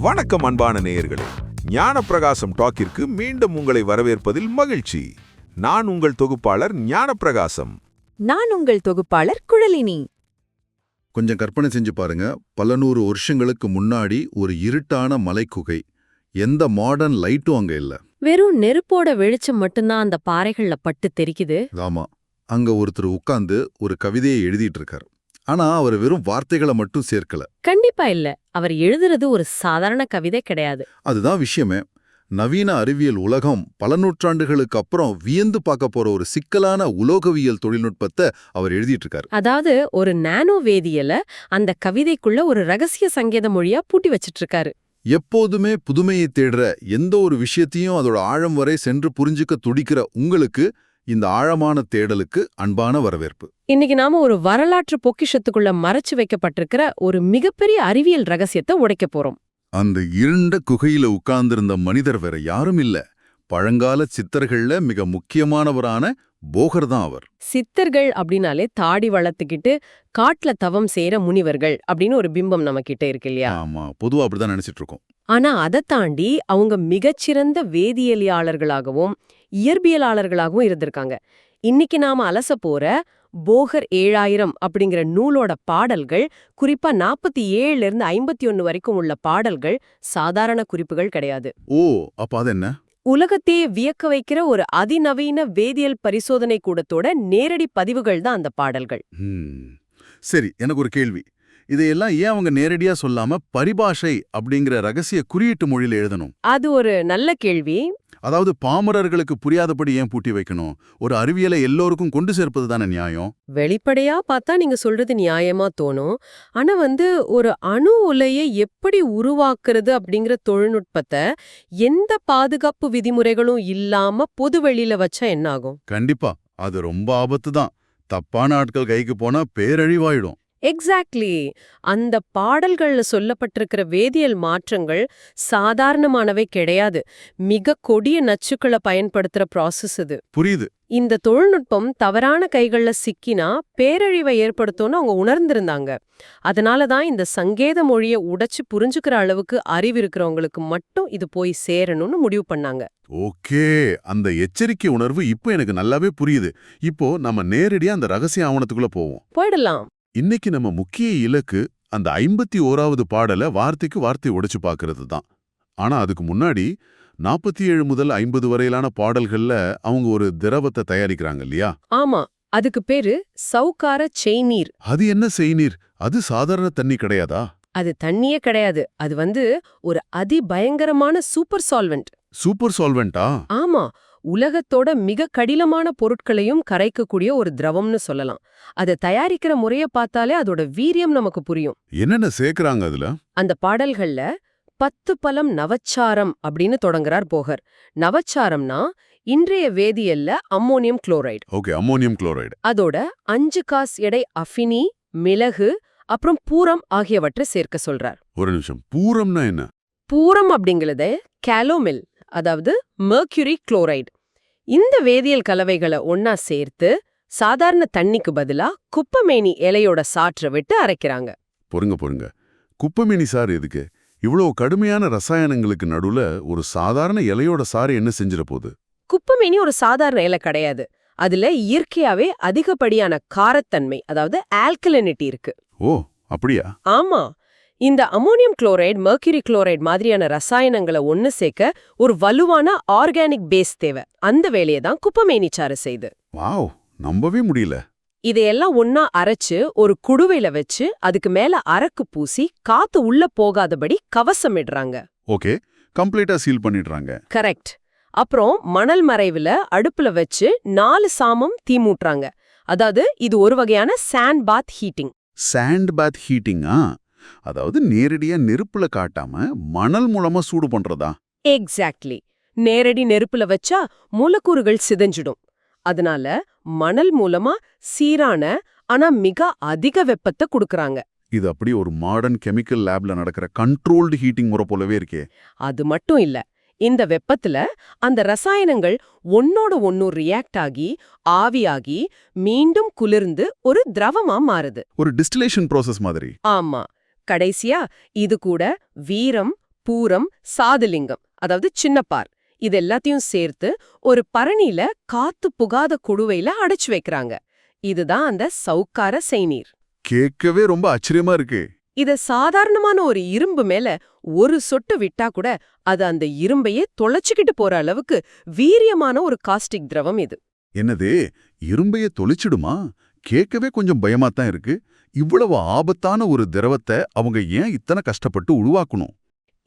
வணக்கம் அன்பான நேயர்களே, ஞானப்பிரகாசம் டாக்கிற்கு மீண்டும் உங்களை வரவேற்பதில் மகிழ்ச்சி. நான் உங்கள் தொகுப்பாளர் ஞானப்பிரகாசம். நான் உங்கள் தொகுப்பாளர் குழலினி. கொஞ்சம் கற்பனை செஞ்சு பாருங்க. பல நூறு வருஷங்களுக்கு முன்னாடி ஒரு இருட்டான மலைக்குகை. எந்த மாடர்ன் லைட்டும் அங்க இல்ல. வெறும் நெருப்போட வெளிச்சம் மட்டும்தான் அந்த பாறைகள்ல பட்டு தெரிக்குது. ஆமா, அங்க ஒருத்தர் உட்கார்ந்து ஒரு கவிதையை எழுதிட்டு இருக்காரு. ஆனா அவர் வெறும் வார்த்தைகளை மட்டும் சேர்க்கல. கண்டிப்பா இல்ல. அவர் எழுதுறது ஒரு சாதாரண கவிதை கிடையாது. அதுதான் விஷயமே. நவீன அறிவியல் உலகம் பல நூற்றாண்டுகளுக்கு அப்புறம் வியந்து பார்க்க போற ஒரு சிக்கலான உலோகவியல் தொழில்நுட்பத்தை அவர் எழுதிட்டு இருக்காரு. அதாவது ஒரு நானோ வேதியியல அந்த கவிதைக்குள்ள ஒரு ரகசிய சங்கேத மொழியா பூட்டி வச்சிட்டு இருக்காரு. எப்போதுமே புதுமையை தேடுற எந்த ஒரு விஷயத்தையும் அதோட ஆழம் வரை சென்று புரிஞ்சுக்க துடிக்கிற உங்களுக்கு இந்த ஆழமான தேடலுக்கு அன்பான வரவேற்பு. இன்னைக்கு நாம ஒரு வரலாற்று பொக்கிஷத்துக்குள்ள மறைச்சு வைக்கப்பட்டிருக்கிற ஒரு மிகப்பெரிய அறிவியல் ரகசியத்தை உடைக்க போறோம். அந்த இருண்ட குகையில உட்கார்ந்திருந்த மனிதர் வேற யாரும் இல்ல, பழங்கால சித்தர்கள்ல மிக முக்கியமானவரான போகர் தான் அவர். சித்தர்கள் அப்படின்னாலே தாடி வளர்த்துக்கிட்டு காட்டுல தவம் செய்யற முனிவர்கள் அப்படின்னு ஒரு பிம்பம் நம்ம கிட்ட இருக்கு இல்லையா? ஆமா, பொதுவா அப்படிதான் நினைச்சிட்டு இருக்கோம். ஆனா அதை தாண்டி அவங்க மிகச்சிறந்த வேதியியலாளர்களாகவும் இயற்பியலாளர்களாகவும் இருந்திருக்காங்க. இன்னைக்கு நாம அலச போற போகர் 7000 அப்படிங்கிற நூலோட பாடல்கள், குறிப்பா 47 இருந்து 51 வரைக்கும் உள்ள பாடல்கள் சாதாரண குறிப்புகள் கிடையாது. ஓ, அப்ப அது என்ன? உலகத்தையே வியக்க வைக்கிற ஒரு அதிநவீன வேதியியல் பரிசோதனை கூடத்தோட நேரடி பதிவுகள் தான் அந்த பாடல்கள். சரி, எனக்கு ஒரு கேள்வி. இதையெல்லாம் ஏன் அவங்க நேரடியா சொல்லாம பரிபாஷை அப்படிங்கிற ரகசிய குறியீட்டு மொழியில எழுதணும்? அது ஒரு நல்ல கேள்வி. அதாவது பாமரர்களுக்கு புரியாதபடி ஏன் பூட்டி வைக்கணும்? ஒரு அறிவியலை எல்லோருக்கும் கொண்டு சேர்ப்பது தானே நியாயம். வெளிப்படையா பார்த்தா நீங்க சொல்றது நியாயமா தோணும். ஆனா ஒரு அணு உலையை எப்படி உருவாக்குறது அப்படிங்கிற தொழில்நுட்பத்தை எந்த பாதுகாப்பு விதிமுறைகளும் இல்லாம பொது வெளியில வச்சா என்ன ஆகும்? கண்டிப்பா அது ரொம்ப ஆபத்து தான். தப்பான ஆட்கள் கைக்கு போனா பேரழிவாயிடும். எக்ஸாக்ட்லி. அந்த பாடல்கள்ல சொல்லப்பட்டிருக்கிற வேதியியல் மாற்றங்கள் சாதாரணமானவை கிடையாது. மிக கொடிய நச்சுக்களை பயன்படுத்துற ப்ராசஸ் இது. புரியுது. இந்த தொழில்நுட்பம் தவறான கைகள்ல சிக்கினா பேரழிவை ஏற்படுத்தும்னு அவங்க உணர்ந்திருந்தாங்க. அதனாலதான் இந்த சங்கேத மொழியை உடைச்சு புரிஞ்சுக்கிற அளவுக்கு அறிவு இருக்கிறவங்களுக்கு மட்டும் இது போய் சேரணும்னு முடிவு பண்ணாங்க. ஓகே, அந்த எச்சரிக்கை உணர்வு இப்போ எனக்கு நல்லாவே புரியுது. இப்போ நம்ம நேரடியா அந்த ரகசிய ஆவணத்துக்குள்ள போயிடலாம். இன்னைக்கு நம்ம முக்கிய இலக்கு அந்த 51வது பாடலை வார்த்தைக்கு வார்த்தை உடைச்சு பார்க்கறது தான். ஆனா அதுக்கு முன்னாடி 47 முதல் 50 வரையிலான பாடல்கள்ல அவங்க ஒரு திரவத்தை தயாரிக்கிறாங்க இல்லையா? ஆமா, அதுக்கு பேரு சவுக்கார செய்நீர். அது என்ன செய்நீர்? அது சாதாரண தண்ணி கிடையாதா? அது தண்ணியே கிடையாது. அது ஒரு அதிபயங்கரமான சூப்பர் சால்வெண்ட். சூப்பர் சால்வெண்டா? ஆமா, உலகத்தோட மிக கடினமான பொருட்களையும் கரைக்கக்கூடிய ஒரு திரவம்னு சொல்லலாம். அதை தயாரிக்கிற முறைய பார்த்தாலே அதோட வீரியம் நமக்கு புரியும். என்னென்ன சேர்க்கறாங்க அதுல? அந்த பாடல்கள்ல 10 பலம் நவச்சாரம் அப்படின்னு தொடங்குறார் போகர். நவச்சாரம்னா இன்றைய வேதியியல்ல ammonium chloride. Okay, ammonium chloride. அதோட 5 காஸ் எடை அஃபினி, மிளகு, அப்புறம் பூரம் ஆகியவற்றை சேர்க்க சொல்றார். ஒரு நிமிஷம், பூரம்னா என்ன? பூரம் அப்படிங்கிறது காலோமில், அதாவது மெர்க்யூரி குளோரைடு. இந்த வேதியியல் கலவைகளை ஒன்னா சேர்த்து சாதாரண தண்ணிக்கு பதிலா குப்பமேனி இலையோட சாற்றை விட்டு அரைக்கிறாங்க. பொறுங்க, குப்பமேனி சாறு எதுக்கு? இவ்வளவு கடுமையான ரசாயனங்களுக்கு நடுவுல ஒரு சாதாரண இலையோட சாறு என்ன செஞ்சிட போகுது? குப்பமேனி ஒரு சாதாரண இலை கிடையாது. அதுல இயற்கையாவே அதிகப்படியான காரத்தன்மை, அதாவது ஆல்கலினிட்டி இருக்கு. ஓ, அப்படியா? ஆமா, இந்த அம்மோனியம் குளோரைடு, மெர்க்யூரி குளோரைடு மாதிரியான ரசாயனங்களை ஒன்னு சேர்க்க ஒரு வலுவான ஆர்கானிக் பேஸ் தேவை. அந்த வேலையை தான் குப்பமேனி சாறு செய்து. வாவ், நம்பவே முடியல. இதையெல்லாம் ஒன்னா அரைச்சு ஒரு குடுவையில வச்சு அதுக்கு மேல அரக்கு பூசி காத்து உள்ள போகாதபடி கவசமிடுறாங்க. ஓகே, கம்ப்ளீட்டா சீல் பண்ணிடுறாங்க. கரெக்ட். அப்புறம் மணல் மறைவுல அடுப்புல வச்சு 4 சாமம் தீ மூட்டுறாங்க. அதாவது இது ஒரு வகையான சாண்ட் பாத் ஹீட்டிங். சாண்ட் பாத் ஹீட்டிங்கா? அதாவது நேரடியா நெருப்புல காட்டாம மணல் மூலமா சூடு பண்றதா? எக்ஸாக்ட்லி. நேரடி நெருப்புல வச்சா மூலக்கூறுகள் சிதைஞ்சிடும். அதனால மணல் மூலமா சீரான ஆனா மிக அதிக வெப்பத்தை கொடுக்கறாங்க. இது அப்படி ஒரு மாடர்ன் கெமிக்கல் லேப்ல நடக்கிற கண்ட்ரோல்டு ஹீட்டிங் முறை போலவே இருக்கே. அது மட்டும் இல்ல, இந்த வெப்பத்துல அந்த ரசாயனங்கள் ஒன்னோட ஒன்னு ரியாக்ட் ஆகி ஆவியாகி மீண்டும் குளிர்ந்து ஒரு திரவமா மாறுது. ஒரு டிஸ்டிலேஷன் ப்ராசஸ் மாதிரி. ஆமா, கடைசியா இது கூட வீரம், பூரம் சாதுலிங்கம் அதாவது சின்னப்பார் இது எல்லாத்தையும் சேர்த்து ஒரு பரணியில காத்து புகாத குடுவையில அடைச்சு வைக்கிறாங்க. இதுதான் அந்த சவுக்கார செய்நீர். கேட்கவே ரொம்ப ஆச்சரியமா இருக்கு. இத சாதாரணமான ஒரு இரும்பு மேல ஒரு சொட்டு விட்டா கூட அது அந்த இரும்பையே தொலைச்சுக்கிட்டு போற அளவுக்கு வீரியமான ஒரு காஸ்டிக் திரவம் இது. என்னது, இரும்பைய தொலைச்சிடுமா? கேட்கவே கொஞ்சம் பயமாத்தான் இருக்கு. இவ்வளவு ஆபத்தான ஒரு திரவத்தை அவங்க ஏன் இத்தனை கஷ்டப்பட்டு உருவாக்கணும்?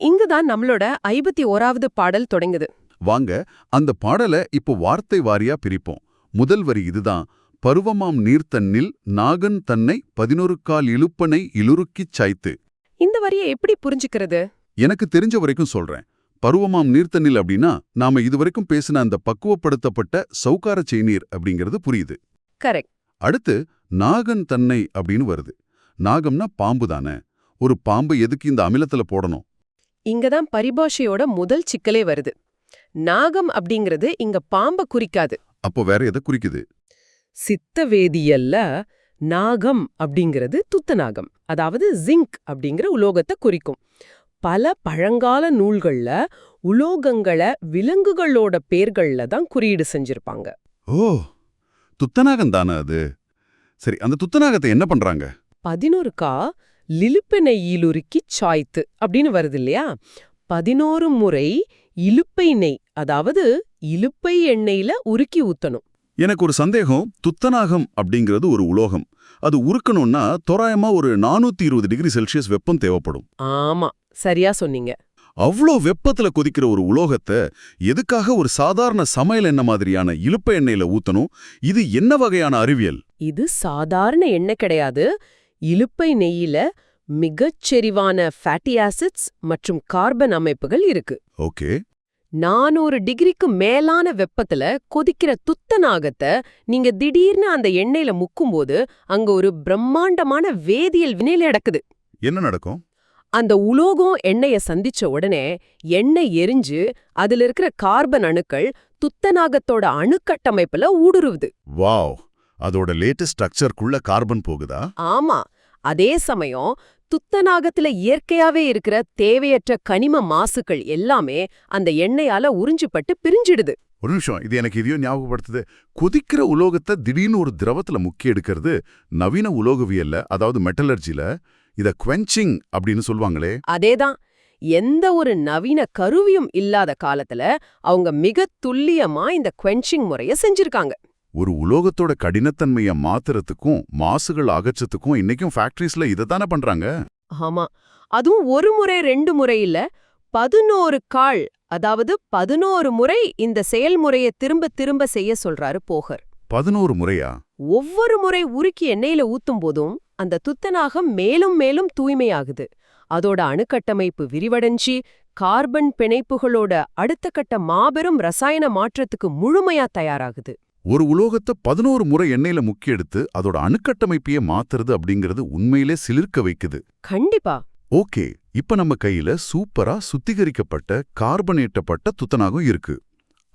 இங்குதான் நம்மளோட 51வது பாடல் தொடங்குது. வாங்க அந்த பாடலை இப்போ வார்த்தை வாரியா பிரிப்போம். முதல் வரி இதுதான். பருவமாம் நீர்த்தன்னில் நாகன் தன்னை 11 கால் இழுப்பனை இலுருக்கிச் சாய்த்து. இந்த வரியை எப்படி புரிஞ்சுக்கிறது? எனக்கு தெரிஞ்ச வரைக்கும் சொல்றேன். பருவமாம் நீர்த்தன்னில் அப்படின்னா நாம இதுவரைக்கும் பேசின அந்த பக்குவப்படுத்தப்பட்ட சவுக்கார செய்நீர் அப்படிங்கிறது புரியுது. கரெக்ட். அடுத்து நாகன் தன்னை அப்படின்னு வருது. நாகம்னா பாம்பு தானே. ஒரு பாம்பு எதுக்கு இந்த அமிலத்துல போடணும்? இங்கதான் பரிபாஷையோட முதல் சிக்கலே வருது. நாகம் அப்படிங்கிறது இங்க பாம்ப குறிக்காது. அப்போ வேற எதை குறிக்குது? சித்தவேதியல்ல நாகம் அப்படிங்கிறது துத்தநாகம், அதாவது ஜிங்க் அப்படிங்கிற உலோகத்தை குறிக்கும். பல பழங்கால நூல்கள்ல உலோகங்களை விலங்குகளோட பேர்கள்ல தான் குறியீடு செஞ்சிருப்பாங்க. ஓ, துத்தநாகம் தானே அது. சரி, அந்த துத்தநாகத்தை என்ன பண்றாங்க? 11 கா லிலுப்பெனை ஈலுருக்கிச் சாய்த்து அப்படின்னு வருது இல்லையா? 11 முறை இலுப்பை நெய், அதாவது இலுப்பை எண்ணெயில உருக்கி ஊத்தணும். எனக்கு ஒரு சந்தேகம். துத்தநாகம் அப்படிங்கிறது ஒரு உலோகம். அது உருக்கணும்னா தோராயமா ஒரு 420 டிகிரி செல்சியஸ் வெப்பம் தேவைப்படும். ஆமா, சரியா சொன்னீங்க. அவ்வளோ வெப்பத்துல கொதிக்கிற ஒரு உலோகத்தை எதுக்காக ஒரு சாதாரண சமையல் எண்ணெய் மாதிரியான இலுப்பை எண்ணெயில ஊத்தணும்? இது என்ன வகையான அறிவியல்? இது சாதாரண எண்ணெய் கிடையாது. இலுப்பை நெய்யில மிகச் செறிவான ஃபேட்டி ஆசிட்ஸ் மற்றும் கார்பன் அமைப்புகள் இருக்கு. ஓகே. 400 டிகிரிக்கு மேலான வெப்பத்துல கொதிக்கிற துத்தநாகத்தை நீங்க திடீர்னு அந்த எண்ணெயில முக்கும்போது அங்க ஒரு பிரம்மாண்டமான வேதியியல் வினை நடக்குது. என்ன நடக்கும்? அந்த உலோகம் எண்ணெய சந்திச்ச உடனே எண்ணெய் எரிஞ்சு அதுல இருக்கிற கார்பன் அணுக்கள் துத்தநாகத்தோட அணுக்கட்டமைப்புல ஊடுருவுது. வாவ், அதோட லேட்டஸ்ட் ஸ்ட்ரக்சர்க்குள்ள கார்பன் போகுதா? ஆமா. அதே சமயம் துத்தநாகத்துல இயற்கையாவே இருக்கிற தேவையற்ற கனிம மாசுக்கள் எல்லாமே அந்த எண்ணெயால உறிஞ்சுப்பட்டு பிரிஞ்சிடுது. ஒரு நிமிஷம், இது எனக்கு இதையும் ஞாபகப்படுத்துது. கொதிக்கிற உலோகத்தை திடீர்னு ஒரு திரவத்துல முக்கி எடுக்கிறது நவீன உலோகவியல்ல, அதாவது மெட்டலர்ஜில இத குவென்ச்சிங் அப்படின்னு சொல்லுவாங்களே. அதேதான். எந்த ஒரு நவீன கருவியும் இல்லாத காலத்துல அவங்க மிக துல்லியமா இந்த குவென்ச்சிங் முறைய செஞ்சிருக்காங்க. ஒரு உலோகத்தோட கடினத்தன்மையை மாத்துறதுக்கும் மாசுகள் அகற்றத்துக்கும் இன்னைக்கும் ஃபேக்டரிஸ்ல இதைத்தானே பண்றாங்க. ஆமா, அதுவும் ஒரு முறை 2 முறை இல்ல, 11 கால், அதாவது 11 முறை இந்த செயல்முறையை திரும்ப திரும்ப செய்ய சொல்றாரு போகர். 11 முறையா? ஒவ்வொரு முறை உருக்கி எண்ணெயில ஊத்தும் போதும் அந்த துத்தநாகம் மேலும் மேலும் தூய்மையாகுது. அதோட அணுக்கட்டமைப்பு விரிவடைஞ்சி கார்பன் பிணைப்புகளோட அடுத்த கட்ட மாபெரும் ரசாயன மாற்றத்துக்கு முழுமையா தயாராகுது. ஒரு உலோகத்தை 11 முறை எண்ணெயில முக்கி எடுத்து அதோட அணுக்கட்டமைப்பையே மாத்துறது அப்படிங்கிறது உண்மையிலே சிலிர்க்க வைக்குது. கண்டிப்பா. ஓகே, இப்ப நம்ம கையில சூப்பரா சுத்திகரிக்கப்பட்ட கார்பனேட்டப்பட்ட துத்தநாகம் இருக்கு.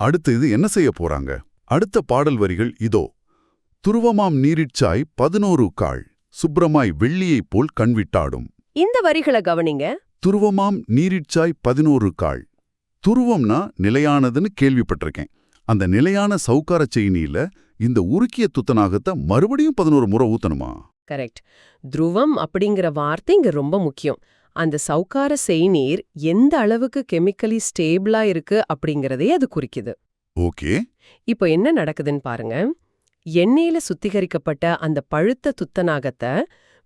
அடுத்து இது என்ன செய்ய போறாங்க? அடுத்த பாடல் வரிகள் இதோ. துருவமாம் நீரிற்சாய் 11 கால் சுப்பிரமாய் வெள்ளியைப் போல் கண்விட்டாடும். இந்த வரிகளை கவனிங்க. துருவமாம் நீரிற்சாய் 11 கால். துருவம்னா நிலையானதுன்னு கேள்விப்பட்டிருக்கேன். அந்த நிலையான சவுக்கார செய்னியில இந்த உருக்கிய துத்தநாகத்தை மறுபடியும் 11 முறை ஊத்தணுமா? கரெக்ட். துருவம் அப்படிங்கிற வார்த்தை இங்க ரொம்ப முக்கியம். அந்த சவுக்கார செய்நீர் எந்த அளவுக்கு கெமிக்கலி ஸ்டேபிளா இருக்கு அப்படிங்கறதே அது குறிக்குது. ஓகே. இப்போ என்ன நடக்குதுன்னு பாருங்க. எண்ணெயில சுத்திகரிக்கப்பட்ட அந்த பழுத்த துத்தநாகத்தை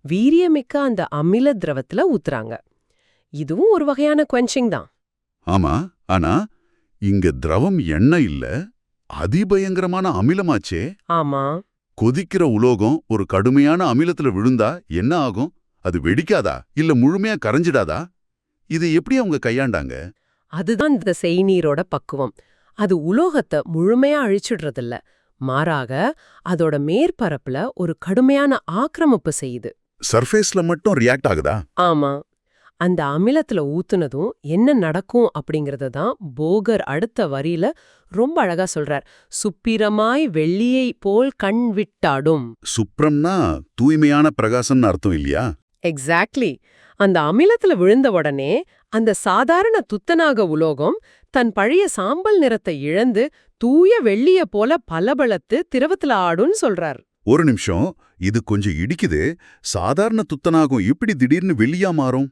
வீரியமிக்க அந்த அமில திரவத்துல ஊத்துறாங்க. இதுவும் ஒரு வகையான குவென்ச்சிங் தான். ஆமா, ஆனா இங்க திரவம் எண்ணெய் இல்ல, அதிபயங்கரமான அமிலமாச்சே. ஆமா. கொதிக்கிற உலோகம் ஒரு கடுமையான அமிலத்துல விழுந்தா என்ன ஆகும்? அது வெடிக்காதா இல்ல முழுமையா கரைஞ்சிடாதா? இதை எப்படி அவங்க கையாண்டாங்க? அதுதான் இந்த செய்நீரோட பக்குவம். அது உலோகத்தை முழுமையா அழிச்சுடுறதில்ல, மாறாக அதோட மேற்பரப்புல ஒரு கடுமையான ஆக்கிரமிப்பு செய்யுது. சர்ஃபேஸ்ல மட்டும் ரியாக்ட் ஆகுதா? ஆமா. அந்த அமிலத்துல ஊத்துனதும் என்ன நடக்கும் அப்படிங்கறத தான் போகர் அடுத்த வரியில ரொம்ப அழகா சொல்றார். சுப்பிரமாய் வெள்ளியை போல் கண் விட்டாடும். சுப்ரம்னா தூய்மையான பிரகாசம்னு அர்த்தம் இல்லையா? எக்ஸாக்ட்லி. அந்த அமிலத்துல விழுந்த உடனே அந்த சாதாரண துத்தநாக உலோகம் தன் பழைய சாம்பல் நிறத்தை இழந்து தூய வெள்ளிய போல பளபளத்து திரவத்துல ஆடுன்னு சொல்றார். ஒரு நிமிஷம், இது கொஞ்சம் இடிக்குது. சாதாரண துத்தநாகம் எப்படி திடீர்னு வெள்ளியா மாறும்?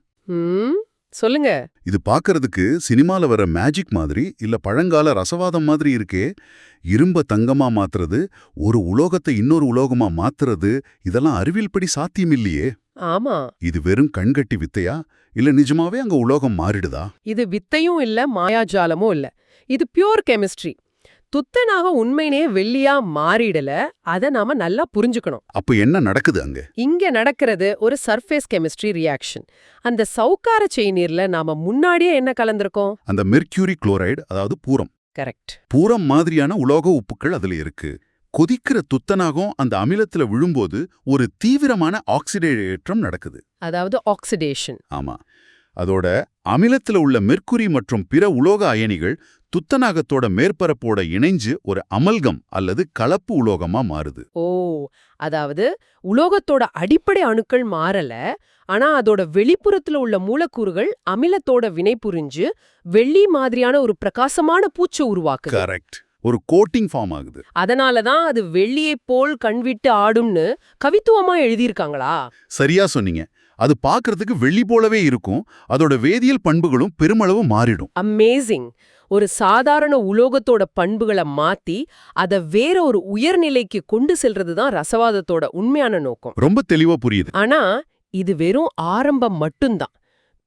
சொல்லுங்க. இது பார்க்கறதுக்கு சினிமால வர மேஜிக் மாதிரி இல்ல பழங்கால ரசவாதம் மாதிரி இருக்கே. இரும்ப தங்கமா மாத்துறது, ஒரு உலோகத்தை இன்னொரு உலோகமா மாத்துறது, இதெல்லாம் அறிவியல் படி சாத்தியம் இல்லையே. ஆமா, இது வெறும் கண்கட்டி வித்தையா இல்ல நிஜமாவே அங்க உலோகம் மாறிடுதா? இது வித்தையும் இல்ல மாயாஜாலமும் இல்ல. இது பியூர் கெமிஸ்ட்ரி. துத்தநாக உண்மையிலே வெள்ளியா மாறிடல. அத நாம நல்லா புரிஞ்சுக்கணும். அப்ப என்ன நடக்குது அங்க? இங்க நடக்கிறது ஒரு சர்ஃபேஸ் கெமிஸ்ட்ரி ரியாக்ஷன். அந்த சவுக்கார செயினீர்ல நாம முன்னாடியே என்ன கலந்திருக்கோம்? அந்த மெர்க்யூரி குளோரைடு, அதாவது பூரம். கரெக்ட். பூரம் மாதிரியான உலோக உப்புக்கள் அதுல இருக்கு. கொதிக்கிற துத்தநாகம் அந்த அமிலத்துல விழும்போது ஒரு தீவிரமான ஆக்சிடேற்றம் நடக்குது. அதாவது ஆக்சிடேஷன். ஆமா. அதோட அமிலத்துல உள்ள மெர்க்குரி மற்றும் பிற உலோக அயனிகள் துத்தநாகத்தோட மேற்பரப்போட இணைஞ்சு ஒரு அமல்கம் அல்லது கலப்பு உலோகமா மாறுது. ஓ, அதாவது உலோகத்தோட அடிப்படை அணுக்கள் மாறல, ஆனா அதோட வெளிப்புறத்துல உள்ள மூலக்கூறுகள் அமிலத்தோட வினை புரிஞ்சு வெள்ளி மாதிரியான ஒரு பிரகாசமான பூச்சை உருவாக்குது. கரெக்ட். ஒரு கோட்டிங் ஃபார்ம் ஆகுது. அதனாலதான் அது வெள்ளியைப் போல் கண்விட்டு ஆடும்னு கவித்துவமா எழுதியிருக்காங்களா? சரியா சொன்னீங்க. அது பார்க்கறதுக்கு வெள்ளி போலவே இருக்கும். அதோட வேதியியல் பண்புகளும் பெருமளவு மாறிடும். அமேசிங். ஒரு சாதாரண உலோகத்தோட பண்புகளை மாத்தி அத வேற ஒரு உயர்நிலைக்கு கொண்டு செல்றது தான் ரசவாதத்தோட உண்மையான நோக்கம். ரொம்ப தெளிவா புரியுது. ஆனா இது வெறும் ஆரம்பம் மட்டும்தான்.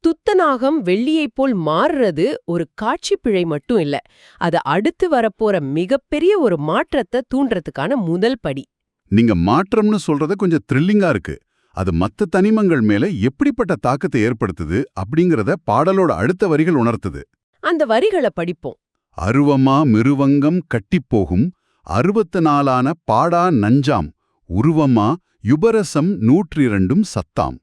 துத்தநாகம் வெள்ளியைப் போல் மாறுறது ஒரு காட்சி பிழை மட்டும் இல்ல. அது அடுத்து வரப்போற மிகப்பெரிய ஒரு மாற்றத்தை தூண்டுறதுக்கான முதல் படி. நீங்க மாற்றம்னு சொல்றது கொஞ்சம் த்ரில்லிங்கா இருக்கு. அது மத்த தனிமங்கள் மேல எப்படிப்பட்ட தாக்கத்தை ஏற்படுத்துது அப்படிங்கறத பாடலோட அடுத்த வரிகள் உணர்த்துது. அந்த வரிகளை படிப்போம். அருவமா மிருவங்கம் கட்டிப்போகும் 64 பாடா நஞ்சாம் உருவமா யுபரசம் 102 சத்தாம்.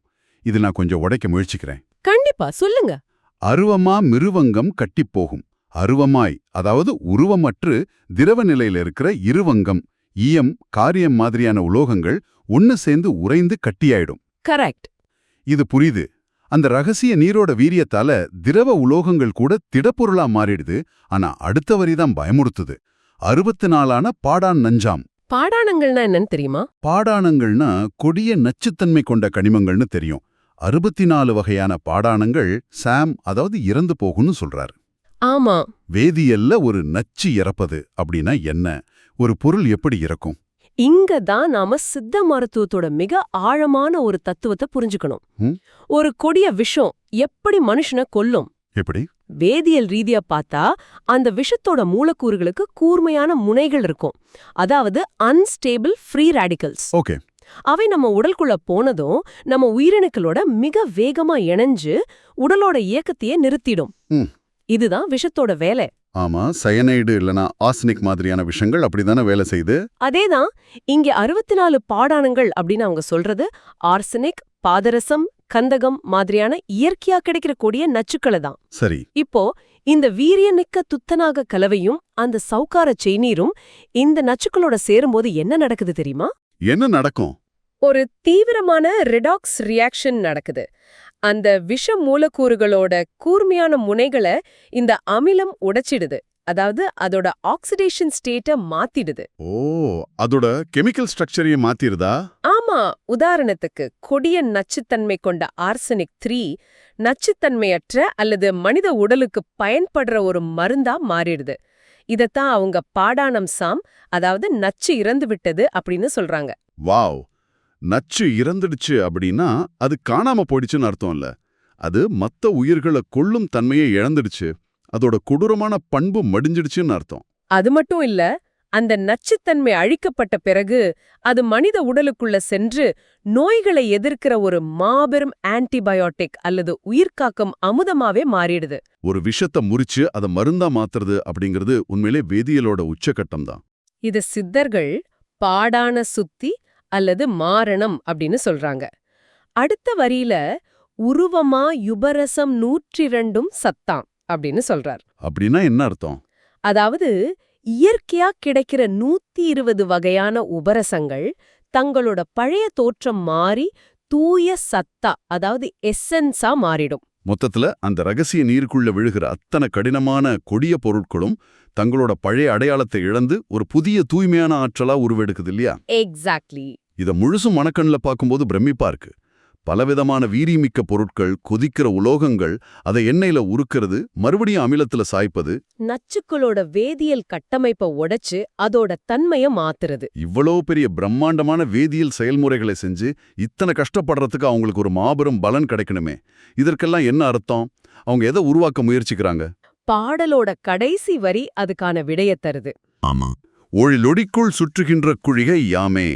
இது நான் கொஞ்சம் உடைக்க முயற்சிக்கிறேன். கண்டிப்பா சொல்லுங்க. அருவமா மிருவங்கம் கட்டிப்போகும். அருவமாய், அதாவது உருவமற்று திரவ நிலையில இருக்கிற இருவங்கம், ஈயம், காரியம் மாதிரியான உலோகங்கள் ஒன்னு சேர்ந்து உறைந்து கட்டியாயிடும். கரெக்ட். இது புரியுது. அந்த ரகசிய நீரோட வீரியத்தால திரவ உலோகங்கள் கூட திடப்பொருளா மாறிடுது. ஆனா அடுத்த வரிதான் பயமுறுத்துது. 64 பாடான் நஞ்சாம். பாடானங்கள்னா என்னன்னு தெரியுமா? பாடானங்கள்னா கொடிய நச்சுத்தன்மை கொண்ட கனிமங்கள்னு தெரியும். 64 வகையான பாடானங்கள் சாம், அதாவது இறந்து போகும்னு சொல்றாரு. ஆமா. வேதியல்ல ஒரு நச்சு இறப்பது அப்படின்னா என்ன? ஒரு பொருள் எப்படி இறக்கும்? இங்க தான் நாம சித்த மருத்துவத்தோட மிக ஆழமான ஒரு தத்துவத்தை புரிஞ்சுக்கணும். ஒரு கொடிய விஷம் எப்படி மனுஷனை கொல்லும்? எப்படி? வேதியியல் ரீதியா பார்த்தா அந்த விஷத்தோட மூலக்கூறுகளுக்கு கூர்மையான முனைகள் இருக்கும். அதாவது அன்ஸ்டேபிள் ஃப்ரீ ரேடிக்கல்ஸ். ஓகே. அவை நம்ம உடலுக்குள்ள போனதும் நம்ம உயிரணுக்களோட மிக வேகமா இணைஞ்சு உடலோட இயக்கத்தையே நிறுத்திடும். இதுதான் விஷத்தோட வேலை. ஆமா, சயனைடு இல்லனா ஆர்சனிக் மாதிரியான விஷயங்கள் அப்படிதானே வேலை செய்யுது. அதேதான் இங்க 64 பாடானங்கள் அப்படின்னு அவங்க சொல்றது ஆர்சனிக், பாதரசம், கந்தகம் மாதிரியான இயற்கையா கிடைக்கிற கூடிய நச்சுக்களை தான். சரி. இப்போ இந்த வீரியமிக்க துத்தநாக கலவையும் அந்த சவுக்கார செயினீரும் இந்த நச்சுக்களோட சேரும்போது என்ன நடக்குது தெரியுமா? என்ன நடக்கும்? ஒரு தீவிரமான ரெடாக்ஸ் ரியாக்ஷன் நடக்குது. அந்த விஷ மூலக்கூறுகளோட கூர்மையான முனைகளை இந்த அமிலம் உடைச்சிடுது. அதாவது அதோட ஆக்சிடேஷன் ஸ்டேட்டை மாத்திடுது. ஓ, அதோட கெமிக்கல் ஸ்ட்ரக்சரையே மாத்திருதா? ஆமா. உதாரணத்துக்கு கொடிய நச்சுத்தன்மை கொண்ட ஆர்சனிக் 3 நச்சுத்தன்மையற்ற அல்லது மனித உடலுக்கு பயன்படுற ஒரு மருந்தா மாறிடுது. இதத்தான் அவங்க பாடானம் சாம், அதாவது நச்சு இறந்து விட்டது அப்படின்னு சொல்றாங்க. வாவ். நச்சு இறந்துடுச்சு அப்படின்னா அது காணாம போயிடுச்சுன்னு அர்த்தம் இல்ல. அது மத்த உயிர்களை கொல்லும் தன்மையை இழந்துடுச்சு. அதோட கொடூரமான பண்பு மடிஞ்சிடுச்சுன்னு அர்த்தம். அது மட்டும் இல்ல, அந்த நச்சுத்தன்மை அழிக்கப்பட்ட பிறகு அது மனித உடலுக்குள்ள சென்று நோய்களை எதிர்க்கிற ஒரு மாபெரும் ஆன்டிபயோட்டிக் அல்லது உயிர்காக்கும் அமுதமாவே மாறிடுது. ஒரு விஷத்தை முறிச்சு அதை மருந்தா மாத்துறது அப்படிங்கிறது உண்மையிலே வேதியியலோட உச்சகட்டம் தான். இது சித்தர்கள் பாடான சுத்தி அல்லது மாரணம் அப்படின்னு சொல்றாங்க. அடுத்த வரியில உருவமா யுபரசம் 102 சத்தாம் அப்படின்னு சொல்றார். அப்படின்னா என்ன அர்த்தம்? அதாவது இயற்கையா கிடைக்கிற 120 வகையான உபரசங்கள் தங்களோட பழைய தோற்றம் மாறி தூய சத்தா, அதாவது எசன்ஸா மாறிடும். மொத்தத்துல அந்த ரகசிய நீருக்குள்ள விழுகிற அத்தனை கடினமான கொடிய பொருட்களும் தங்களோட பழைய அடையாளத்தை இழந்து ஒரு புதிய தூய்மையான ஆற்றலா உருவெடுக்குது இல்லையா? எக்ஸாக்ட்லி. இத முழுசும் மனக்கண்ல பார்க்கும்போது பிரமிப்பா இருக்கு. பலவிதமான வீரியமிக்க பொருட்கள், கொதிக்கிற உலோகங்கள், அதை எண்ணெயில உருக்கிறது, மறுபடியும் அமிலத்துல சாய்ப்பது, நச்சுக்களோட வேதியியல் கட்டமைப்பை உடைச்சு அதோட தன்மைய மாத்துறது. இவ்வளோ பெரிய பிரம்மாண்டமான வேதியியல் செயல்முறைகளை செஞ்சு இத்தனை கஷ்டப்படுறதுக்கு அவங்களுக்கு ஒரு மாபெரும் பலன் கிடைக்கணுமே. இதற்கெல்லாம் என்ன அர்த்தம்? அவங்க எதை உருவாக்க முயற்சிக்கிறாங்க? பாடலோட கடைசி வரி அதுக்கான விடையத் தருது. ஆமா, ஒழிலொடிக்குள் சுற்றுகின்ற குழிகை யாமே.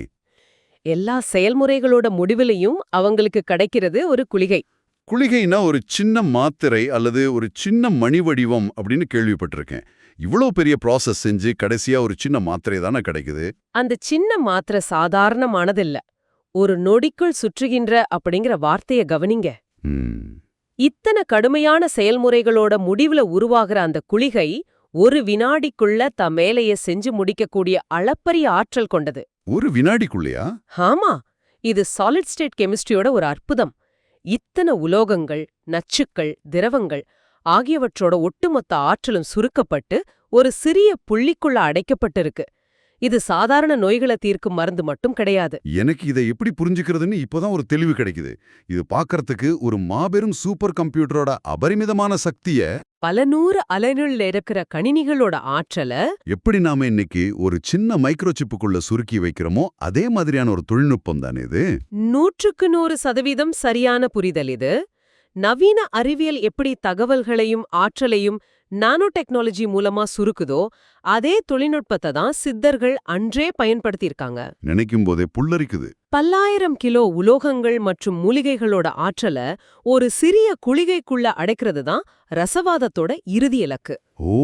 எல்லா செயல்முறைகளோட முடிவிலையும் அவங்களுக்கு கிடைக்கிறது ஒரு குளிகை. குளிகைனா ஒரு சின்ன மாத்திரை அல்லது ஒரு சின்ன மணி வடிவம் அப்படின்னு கேள்விப்பட்டிருக்கேன். இவ்வளோ பெரிய ப்ராசஸ் செஞ்சு கடைசியா ஒரு சின்ன மாத்திரை தானே கிடைக்குது. அந்த சின்ன மாத்திரை சாதாரணமானதில்ல. ஒரு நொடிக்குள் சுற்றுகின்ற அப்படிங்கிற வார்த்தைய கவனிங்க. இத்தனை கடுமையான செயல்முறைகளோட முடிவுல உருவாகிற அந்த குளிகை ஒரு வினாடிக்குள்ள தம் மேலைய செஞ்சு முடிக்கக்கூடிய அளப்பரிய ஆற்றல் கொண்டது. ஒரு வினாடிக்குள்ளையா? ஆமா, இது சாலிட் ஸ்டேட் கெமிஸ்ட்ரியோட ஒரு அற்புதம். இத்தனை உலோகங்கள், நச்சுக்கள், திரவங்கள் ஆகியவற்றோட ஒட்டுமொத்த ஆற்றலும் சுருக்கப்பட்டு ஒரு சிறிய புள்ளிக்குள்ள அடைக்கப்பட்டிருக்கு. இது சாதாரண நோய்களை தீர்க்கும் மருந்து மட்டும் கிடையாது. எனக்கு இதை எப்படி புரிஞ்சுக்கிறதுன்னு இப்போதான் ஒரு தெளிவு கிடைக்குது. இது பார்க்கறதுக்கு ஒரு மாபெரும் சூப்பர் கம்ப்யூட்டரோட அபரிமிதமான சக்திய, பல நூறு அலைநூல்ல இருக்கிற கணினிகளோட ஆற்றல எப்படி நாம இன்னைக்கு ஒரு சின்ன மைக்ரோசிப்புக்குள்ள சுருக்கி வைக்கிறோமோ அதே மாதிரியான ஒரு தொழில்நுட்பம் தானே இது. 100% சரியான புரிதல் இது. நவீன அறிவியல் எப்படி தகவல்களையும் ஆற்றலையும் நானோ டெக்னாலஜி மூலமா சுருக்குதோ அதே தொழில்நுட்பத்தை தான் சித்தர்கள் அன்றே பயன்படுத்தியிருக்காங்க. நினைக்கும் போதே புல்லரிக்குது. பல்லாயிரம் கிலோ உலோகங்கள் மற்றும் மூலிகைகளோட ஆற்றல ஒரு சிறிய குளிகைக்குள்ள அடைக்கிறது தான் ரசவாதத்தோட இறுதி இலக்கு. ஓ,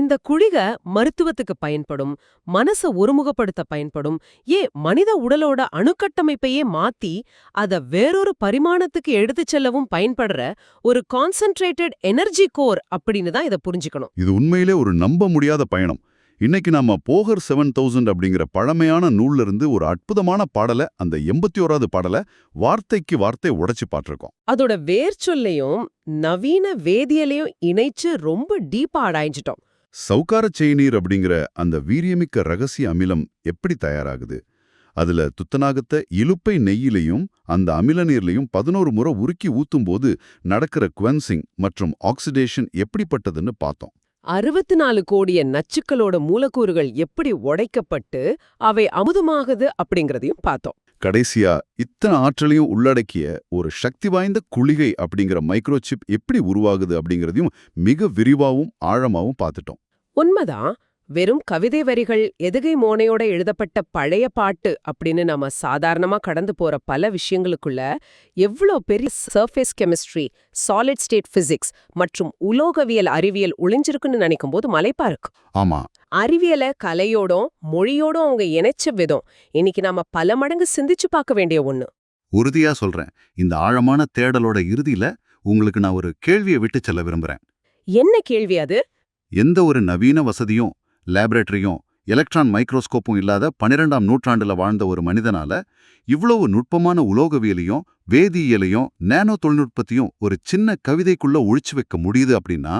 இந்த குளிகை மருத்துவத்துக்கு பயன்படும், மனச ஒருமுகப்படுத்த பயன்படும், மனித உடலோட அணுக்கட்டமைப்பையே மாத்தி அத வேறொரு பரிமாணத்துக்கு எடுத்துச் செல்லவும் பயன்படுற ஒரு கான்சென்ட்ரேட்டட் எனர்ஜி கோர் அப்படின்னு தான் இதை புரிஞ்சுக்கணும். இது உண்மையிலே ஒரு நம்ப முடியாத பயணம். இன்னைக்கு நாம போகர் 7000 அப்படிங்கிற பழமையான நூல்ல இருந்து ஒரு அற்புதமான பாடலை, அந்த 81வது பாடலை வார்த்தைக்கு வார்த்தை உடைச்சு பார்த்திருக்கோம். அதோட வேர்ச்சொல்லையும் நவீன வேதியலையும் இணைச்சு ரொம்ப டீப்பா ஆராய்ஞ்சிட்டோம். சவுக்கார செய்நீர் அப்படிங்கிற அந்த வீரியமிக்க ரகசிய அமிலம் எப்படி தயாராகுது? அதுல துத்தநாகத்தை இலுப்பை நெய்யிலையும் அந்த அமில நீர்லையும் 11 முறை உருக்கி ஊத்தும்போது நடக்கிற குவென்சிங் மற்றும் ஆக்சிடேஷன் எப்படிப்பட்டதுன்னு பார்த்தோம். 64 கோடிய நச்சுக்களோட மூலக்கூறுகள் எப்படி உடைக்கப்பட்டு அவை அமுதமாகுது அப்படிங்கறதையும் பார்த்தோம். கடைசியா இத்தனை ஆற்றலையும் உள்ளடக்கிய ஒரு சக்தி வாய்ந்த குளிகை அப்படிங்கிற மைக்ரோசிப் எப்படி உருவாகுது அப்படிங்கறதையும் மிக விரிவாவும் ஆழமாவும் பார்த்துட்டோம். உண்மைதான். வெறும் கவிதை வரிகள், எதுகை மோனையோட எழுதப்பட்ட பழைய பாட்டு அப்படின்னு நாம சாதாரணமா கடந்து போற பல விஷயங்களுக்குள்ள எவ்வளோ பெரிய surface chemistry, solid state physics மற்றும் உலோகவியல் அறிவியல் ஒளிஞ்சிருக்குன்னு நினைக்கும் போது மலைப்பா இருக்கு. ஆமா, அறிவியலை கலையோடும் மொழியோடும் அவங்க இணைச்ச விதம் இன்னைக்கு நாம பல மடங்கு சிந்திச்சு பார்க்க வேண்டிய ஒண்ணு. உறுதியா சொல்றேன். இந்த ஆழமான தேடலோட இறுதியில உங்களுக்கு நான் ஒரு கேள்வியை விட்டு செல்ல விரும்புறேன். என்ன கேள்வி அது? எந்த ஒரு நவீன வசதியும் லேபரேட்டரியும் எலக்ட்ரான் மைக்ரோஸ்கோப்பும் இல்லாத 12ஆம் நூற்றாண்டுல வாழ்ந்த ஒரு மனிதனால இவ்வளவு நுட்பமான உலோகவியலையும் வேதியியலையும் நானோ தொழில்நுட்பத்தையும் ஒரு சின்ன கவிதைக்குள்ள ஒழிச்சு வைக்க முடியுது அப்படின்னா,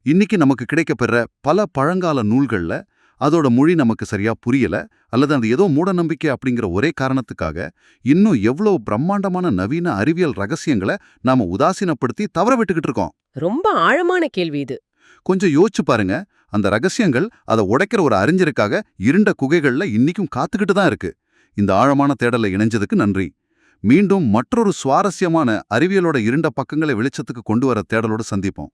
இன்னைக்கு நமக்கு கிடைக்கப்பெற பல பழங்கால நூல்கள்ல அதோட மொழி நமக்கு சரியா புரியல அல்லது அது ஏதோ மூடநம்பிக்கை அப்படிங்கிற ஒரே காரணத்துக்காக இன்னும் எவ்வளவு பிரம்மாண்டமான நவீன அறிவியல் ரகசியங்களை நாம உதாசீனப்படுத்தி தவற விட்டுக்கிட்டு இருக்கோம். ரொம்ப ஆழமான கேள்வி இது. கொஞ்சம் யோசிச்சு பாருங்க. அந்த ரகசியங்கள் அதை உடைக்கிற ஒரு அறிஞருக்காக இருண்ட குகைகள்ல இன்னிக்கும் காத்துக்கிட்டு தான் இருக்கு. இந்த ஆழமான தேடலை இணைஞ்சதுக்கு நன்றி. மீண்டும் மற்றொரு சுவாரஸ்யமான அறிவியலோட இருண்ட பக்கங்களை வெளிச்சத்துக்கு கொண்டு வர தேடலோடு சந்திப்போம்.